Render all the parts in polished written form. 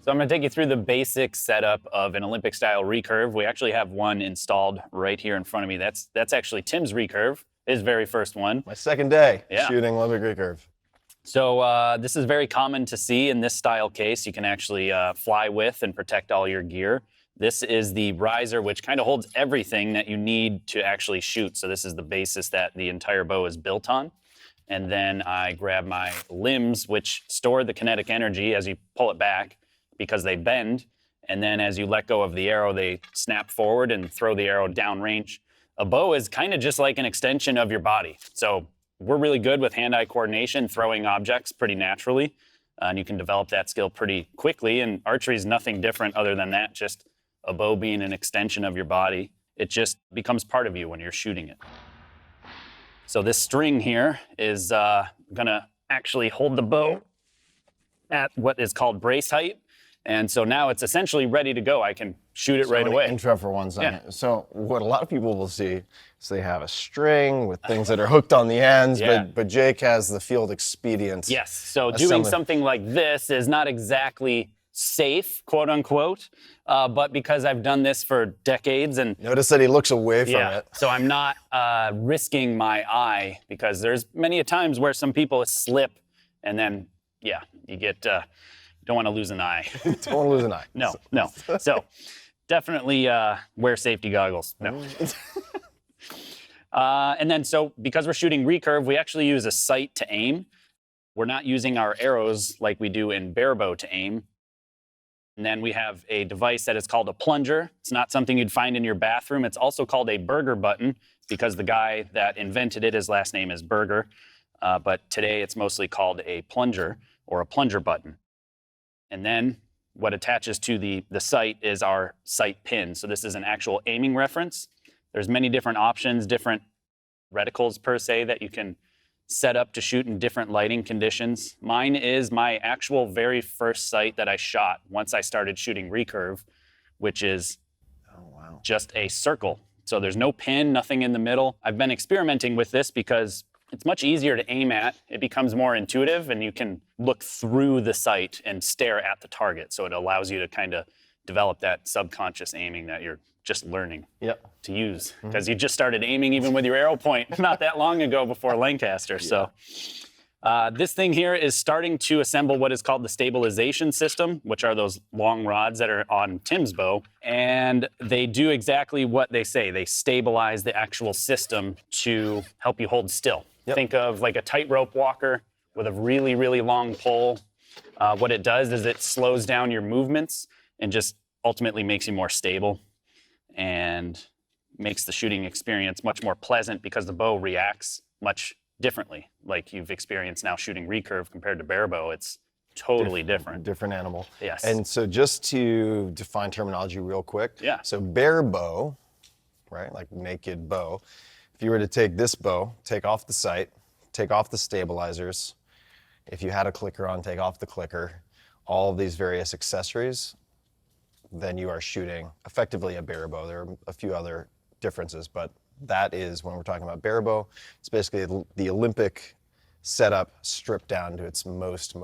So I'm going to take you through the basic setup of an Olympic-style recurve. We actually have one installed right here in front of me. That's actually Tim's recurve, his very first one. My second day Yeah. shooting Olympic recurve. So this is very common to see in this style case. You can actually fly with and protect all your gear. This is the riser, which kind of holds everything that you need to actually shoot. So this is the basis that the entire bow is built on. And then I grab my limbs, which store the kinetic energy as you pull it back because they bend. And then as you let go of the arrow, they snap forward and throw the arrow downrange. A bow is kind of just like an extension of your body. So we're really good with hand-eye coordination, throwing objects pretty naturally. And you can develop that skill pretty quickly. And archery is nothing different other than that, just a bow being an extension of your body. It just becomes part of you when you're shooting it. So this string here is gonna actually hold the bow at what is called brace height. And so now it's essentially ready to go. I can shoot it right away. Intro for 1 second. Yeah. So what a lot of people will see is they have a string with things that are hooked on the ends, Yeah. but Jake has the field expedient. Yes, so doing something like this is not exactly safe, quote unquote, but because I've done this for decades and Notice that he looks away from it. so I'm not risking my eye because there's many a times where some people slip and then, you get, don't want to lose an eye. Don't want to lose an eye. No. So definitely wear safety goggles. No. And then so because we're shooting recurve, we actually use a sight to aim. We're not using our arrows like we do in bare bow to aim. And then we have a device that is called a plunger. It's not something you'd find in your bathroom. It's also called a burger button because the guy that invented it, his last name is Burger. But today it's mostly called a plunger or a plunger button. And then what attaches to the sight is our sight pin. So this is an actual aiming reference. There's many different options, different reticles per se that you can set up to shoot in different lighting conditions. Mine is my actual very first sight that I shot once I started shooting recurve, which is just a circle. So there's no pin, nothing in the middle. I've been experimenting with this because it's much easier to aim at. It becomes more intuitive and you can look through the sight and stare at the target. So it allows you to kind of develop that subconscious aiming that you're just learning to use. Because you just started aiming even with your arrow point not that long ago before Lancaster. So this thing here is starting to assemble what is called the stabilization system, which are those long rods that are on Tim's bow. And they do exactly what they say. They stabilize the actual system to help you hold still. Think of like a tightrope walker with a really, really long pole. What it does is it slows down your movements and just ultimately makes you more stable and makes the shooting experience much more pleasant because the bow reacts much differently. Like you've experienced now shooting recurve compared to bare bow, it's totally different. Different animal. Yes. And so just to define terminology real quick. Yeah. So bare bow, right, like naked bow. If you were to take this bow, take off the sight, take off the stabilizers, if you had a clicker on, take off the clicker, all of these various accessories, then you are shooting effectively a bare bow. There are a few other differences, but that is when we're talking about bare bow. It's basically the Olympic setup stripped down to its most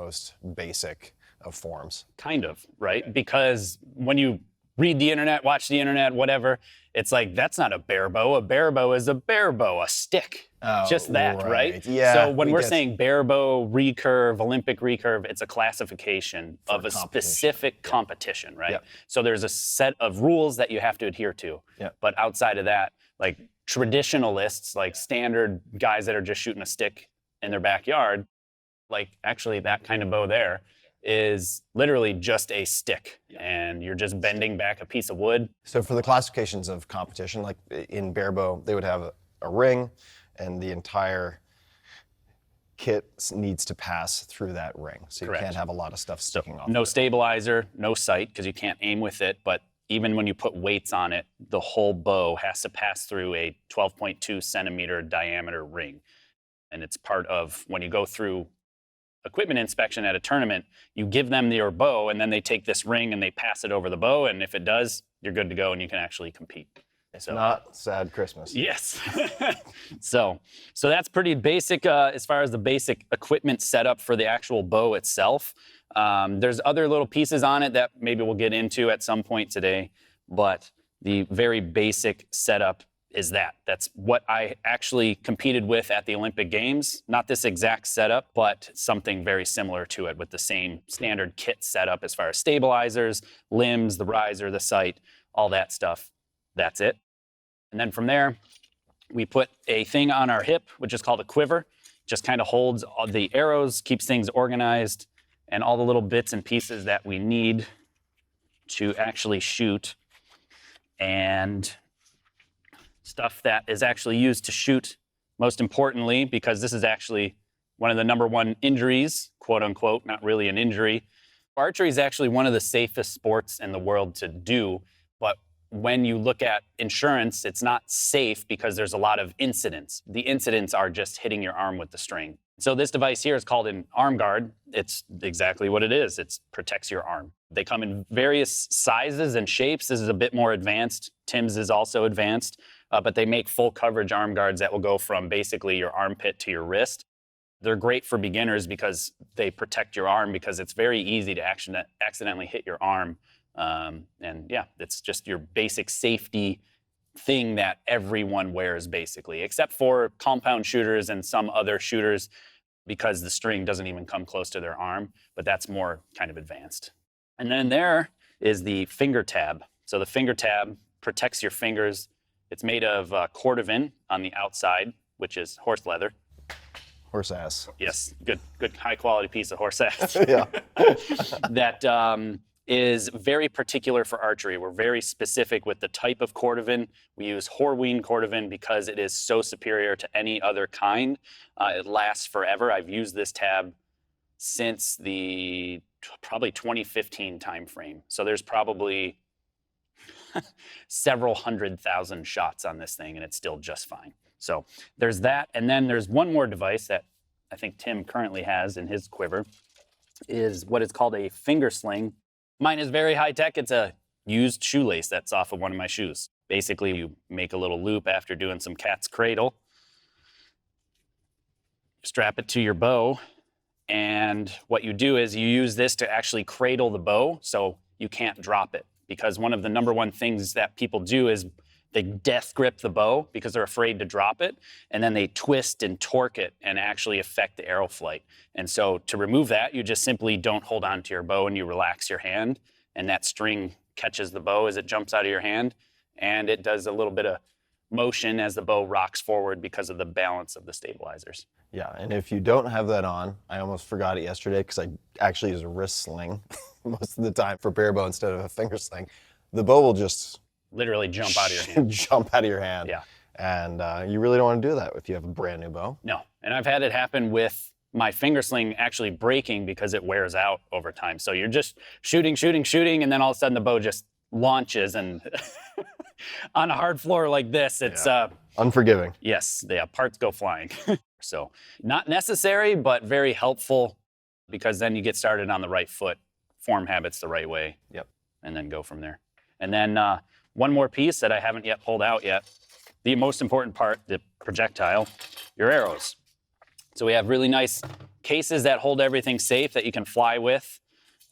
basic of forms. Kind of, right? Because when you read the internet, watch the internet, whatever, it's like, that's not a bare bow. A bare bow is a bare bow, a stick. Just that, right? Yeah. So when we're saying bare bow, recurve, Olympic recurve, it's a classification of a specific competition, right? Yep. So there's a set of rules that you have to adhere to. Yep. But outside of that, like traditionalists, like standard guys that are just shooting a stick in their backyard, like actually that kind of bow there is literally just a stick and you're just bending back a piece of wood. So for the classifications of competition, like in bare bow, they would have a ring and the entire kit needs to pass through that ring. So you can't have a lot of stuff sticking off. No stabilizer, no sight, because you can't aim with it, but even when you put weights on it, the whole bow has to pass through a 12.2 centimeter diameter ring. And it's part of when you go through equipment inspection at a tournament, you give them your bow and then they take this ring and they pass it over the bow. And if it does, you're good to go and you can actually compete. It's not Sad Christmas. Yes. So that's pretty basic as far as the basic equipment setup for the actual bow itself. There's other little pieces on it that maybe we'll get into at some point today, but the very basic setup is that. That's what I actually competed with at the Olympic Games. Not this exact setup, but something very similar to it with the same standard kit setup as far as stabilizers, limbs, the riser, the sight, all that stuff. That's it. And then from there, we put a thing on our hip, which is called a quiver. Just kind of holds all the arrows, keeps things organized, and all the little bits and pieces that we need to actually shoot. And stuff that is actually used to shoot, most importantly, because this is actually one of the #1 injuries, quote unquote, not really an injury. Archery is actually one of the safest sports in the world to do, but when you look at insurance, it's not safe because there's a lot of incidents. The incidents are just hitting your arm with the string. So this device here is called an arm guard. It's exactly what it is. It protects your arm. They come in various sizes and shapes. This is a bit more advanced. Tim's is also advanced, but they make full coverage arm guards that will go from basically your armpit to your wrist. They're great for beginners because they protect your arm, because it's very easy to accidentally hit your arm. And yeah, it's just your basic safety thing that everyone wears basically, except for compound shooters and some other shooters, because the string doesn't even come close to their arm, but that's more kind of advanced. And then there is the finger tab. So the finger tab protects your fingers. It's made of cordovan on the outside, which is horse leather. Horse ass. Yes, good high quality piece of horse ass. Yeah. That is very particular for archery. We're very specific with the type of cordovan. We use Horween cordovan because it is so superior to any other kind. It lasts forever. I've used this tab since the probably 2015 timeframe. So there's probably several 100,000 shots on this thing, and it's still just fine. So there's that. And then there's one more device that I think Tim currently has in his quiver, is what is called a finger sling. Mine is very high tech. It's a used shoelace that's off of one of my shoes. Basically, you make a little loop after doing some cat's cradle, strap it to your bow, and what you do is you use this to actually cradle the bow so you can't drop it. Because one of the #1 things that people do is they death grip the bow because they're afraid to drop it, and then they twist and torque it and actually affect the arrow flight. And so to remove that, you just simply don't hold on to your bow and you relax your hand, and that string catches the bow as it jumps out of your hand, and it does a little bit of motion as the bow rocks forward because of the balance of the stabilizers. Yeah, and if you don't have that on, I almost forgot it yesterday because I actually use a wrist sling most of the time for bare bow instead of a finger sling. The bow will just literally jump out of your hand. Jump out of your hand. Yeah. And you really don't want to do that if you have a brand new bow. No, and I've had it happen with my finger sling actually breaking because it wears out over time. So you're just shooting, and then all of a sudden the bow just launches, and on a hard floor like this, it's unforgiving. Yes, parts go flying. So not necessary, but very helpful, because then you get started on the right foot, form habits the right way. Yep. And then go from there. And then one more piece that I haven't yet pulled out yet, the most important part, the projectile, your arrows. So we have really nice cases that hold everything safe that you can fly with.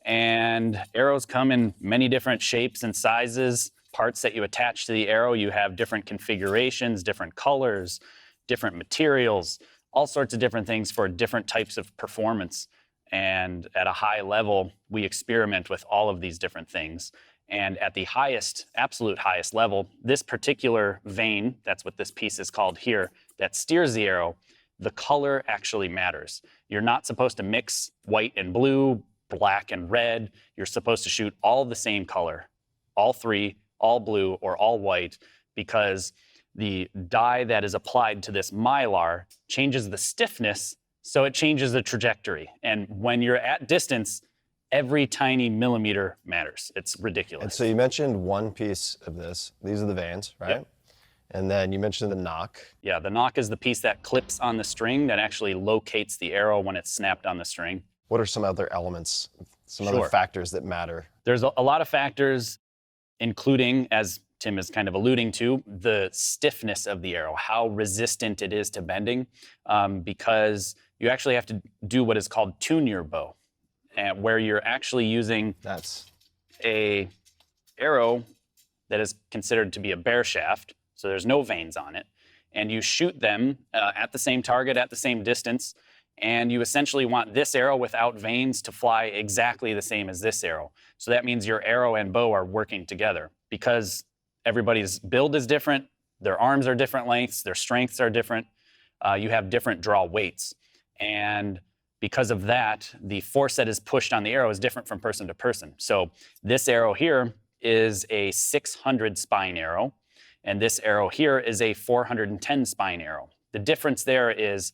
And arrows come in many different shapes and sizes. Parts that you attach to the arrow, you have different configurations, different colors, different materials, all sorts of different things for different types of performance. And at a high level, we experiment with all of these different things. And at the highest, absolute highest level, this particular vein, that's what this piece is called here, that steers the arrow, the color actually matters. You're not supposed to mix white and blue, black and red. You're supposed to shoot all the same color, all three, all blue or all white, because the dye that is applied to this mylar changes the stiffness, so it changes the trajectory. And when you're at distance, every tiny millimeter matters. It's ridiculous. And so you mentioned one piece of this. These are the veins, right? Yep. And then you mentioned the knock. Yeah, the knock is the piece that clips on the string that actually locates the arrow when it's snapped on the string. What are some other elements, some other factors that matter? There's a lot of factors, including, as Tim is kind of alluding to, the stiffness of the arrow, how resistant it is to bending, because you actually have to do what is called tune your bow. where you're actually using That's a arrow that is considered to be a bear shaft, so there's no vanes on it, and you shoot them at the same target at the same distance, and you essentially want this arrow without vanes to fly exactly the same as this arrow. So that means your arrow and bow are working together. Because everybody's build is different, their arms are different lengths, their strengths are different, you have different draw weights. And because of that, the force that is pushed on the arrow is different from person to person. So this arrow here is a 600 spine arrow, and this arrow here is a 410 spine arrow. The difference there is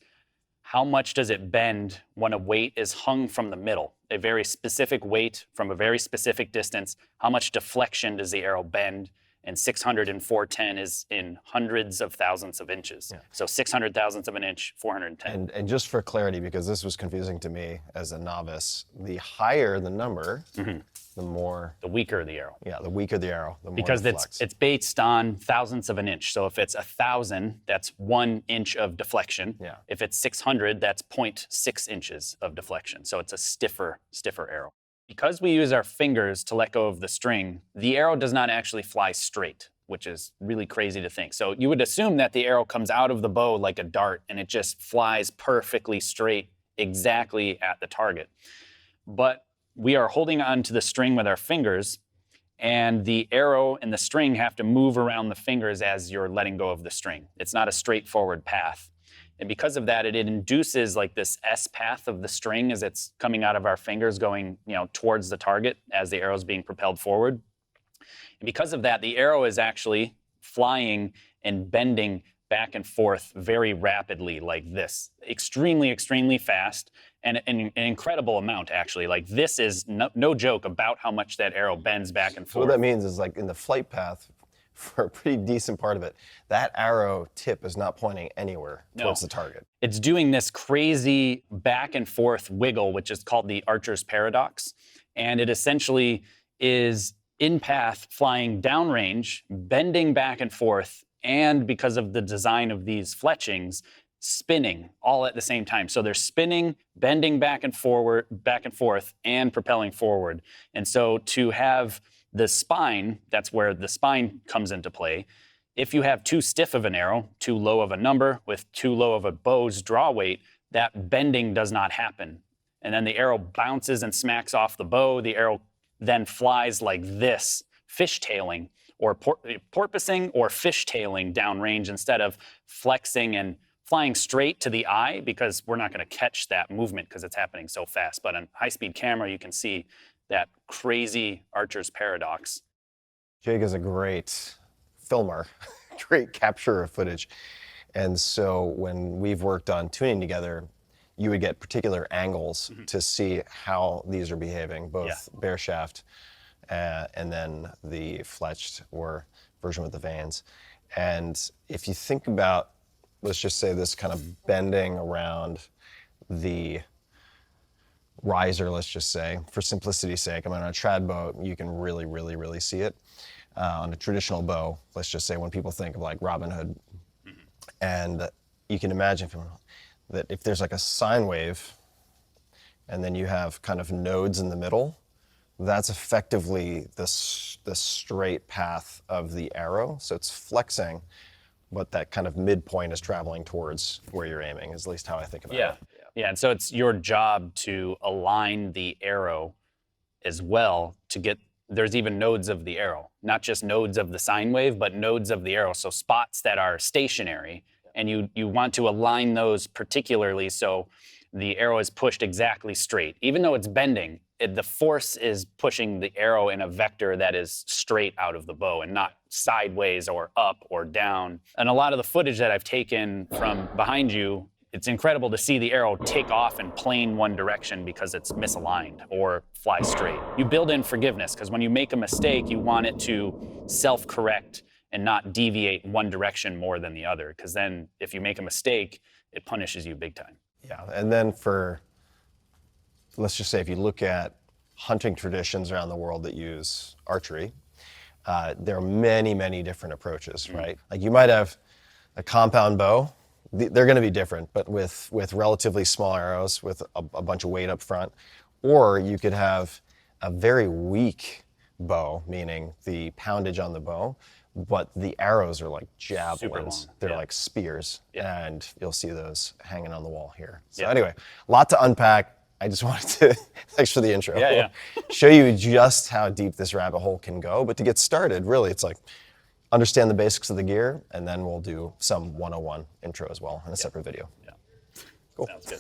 how much does it bend when a weight is hung from the middle, a very specific weight from a very specific distance. How much deflection does the arrow bend? And 600 and 410 is in hundreds of thousands of inches. Yeah. So 600 thousandths of an inch, 410. And just for clarity, because this was confusing to me as a novice, the higher the number, the more... The weaker the arrow. Yeah, the weaker the arrow, the more because it flex. it's based on thousandths of an inch. So if it's 1,000, that's 1 inch of deflection. Yeah. If it's 600, that's 0.6 inches of deflection. So it's a stiffer arrow. Because we use our fingers to let go of the string, the arrow does not actually fly straight, which is really crazy to think. So you would assume that the arrow comes out of the bow like a dart and it just flies perfectly straight exactly at the target. But we are holding onto the string with our fingers, and the arrow and the string have to move around the fingers as you're letting go of the string. It's not a straightforward path. And because of that, it induces like this S path of the string as it's coming out of our fingers going, towards the target as the arrow is being propelled forward. And because of that, the arrow is actually flying and bending back and forth very rapidly like this. Extremely, extremely fast, and an incredible amount actually. Like this is no joke about how much that arrow bends back and forth. So what that means is like in the flight path, for a pretty decent part of it, that arrow tip is not pointing anywhere towards the target. It's doing this crazy back and forth wiggle, which is called the archer's paradox. And it essentially is in path, flying downrange, bending back and forth, and because of the design of these fletchings, spinning all at the same time. So they're spinning, bending back and forth, and propelling forward. And so to have the spine, that's where the spine comes into play. If you have too stiff of an arrow, too low of a number, with too low of a bow's draw weight, that bending does not happen. And then the arrow bounces and smacks off the bow. The arrow then flies like this, fishtailing, or porpoising or fishtailing downrange instead of flexing and flying straight to the eye, because we're not going to catch that movement because it's happening so fast. But on high-speed camera, you can see that crazy archer's paradox. Jake is a great filmer, great capturer of footage. And so when we've worked on tuning together, you would get particular angles to see how these are behaving, both bear shaft and then the fletched or version with the vanes. And if you think about, let's just say this kind of bending around the riser, let's just say, for simplicity's sake. I mean, on a trad bow, you can really, really, really see it. On a traditional bow, let's just say when people think of like Robin Hood, and you can imagine that if there's like a sine wave, and then you have kind of nodes in the middle, that's effectively the straight path of the arrow. So it's flexing, but that kind of midpoint is traveling towards where you're aiming, is at least how I think about it. Yeah, and so it's your job to align the arrow as well to get, there's even nodes of the arrow, not just nodes of the sine wave, but nodes of the arrow, so spots that are stationary, and you want to align those particularly so the arrow is pushed exactly straight. Even though it's bending, the force is pushing the arrow in a vector that is straight out of the bow and not sideways or up or down. And a lot of the footage that I've taken from behind you, it's incredible to see the arrow take off and plane one direction because it's misaligned or fly straight. You build in forgiveness because when you make a mistake, you want it to self-correct and not deviate one direction more than the other, because then if you make a mistake, it punishes you big time. Yeah, and then let's just say if you look at hunting traditions around the world that use archery, there are many, many different approaches, right? Like you might have a compound bow. They're going to be different, but with relatively small arrows with a bunch of weight up front, Or you could have a very weak bow, meaning the poundage on the bow, but the arrows are like javelins. long, They're yeah. like spears, and you'll see those hanging on the wall here. So Yeah. anyway, a lot to unpack. I just wanted to, thanks for the intro. Yeah. Show you just how deep this rabbit hole can go. But to get started, really, it's like understand the basics of the gear, and then we'll do some 101 intro as well in a separate video. Yeah. Cool. Sounds good.